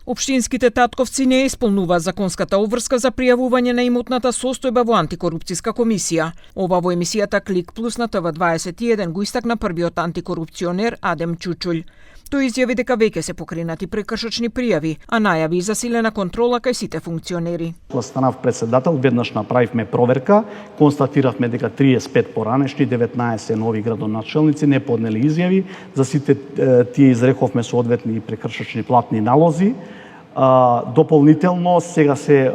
Општинските татковци не исполнуваат законската обврска за пријавување на имотната состојба во антикорупцијска комисија. Ова во емисијата Клик Плюс на ТВ21 го истакна првиот антикорупционер Адем Чучулј. Тој изјави дека веќе се покренати прекршочни пријави, а најави и засилена контрола кај сите функционери. Кога станав председател, веднаш направивме проверка, констатиравме дека 35 поранешни, 19 нови градоначелници не поднели изјави, за сите тие изрековме соодветни прекршочни платни налози. Дополнително сега се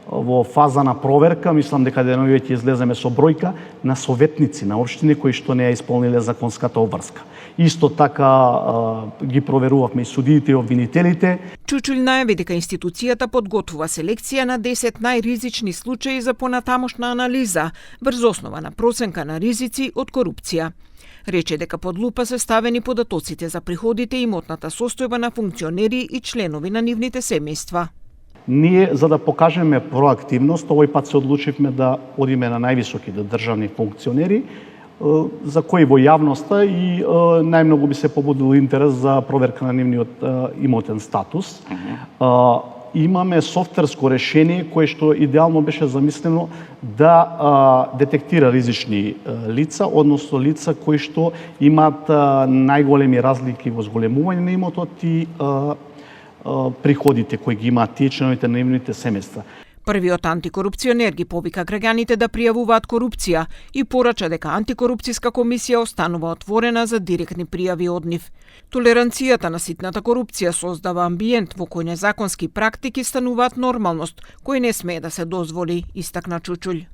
во фаза на проверка, мислам дека деновиве ќе излеземе со бројка на советници на општини кои што не ја исполниле законската обврска. Исто така ги проверувавме и судиите и обвинителите. Чучулј најави дека институцијата подготвува селекција на 10 најризични случаи за понатамошна анализа врз основа на проценка на ризици од корупција. Рече дека под лупа се ставени податоците за приходите и имотната состојба на функционери и членови на нивните семејства. Ние, за да покажеме проактивност, овој пат се одлучивме да одиме на највисоките државни функционери, за кои во јавноста и најмногу би се побудил интерес за проверка на нивниот имотен статус. Имаме софтверско решение кое што идеално беше замислено да детектира ризични лица, односно лица кои што имаат најголеми разлики во зголемување на имотот и приходите кои ги имаат тие членовите на нивните семејства. Првиот антикорупционер ги повика граѓаните да пријавуваат корупција и порача дека антикорупцијска комисија останува отворена за директни пријави од нив. Толеранцијата на ситната корупција создава амбиент во кој незаконски практики стануваат нормалност, кој не смее да се дозволи, истакна Чучулј.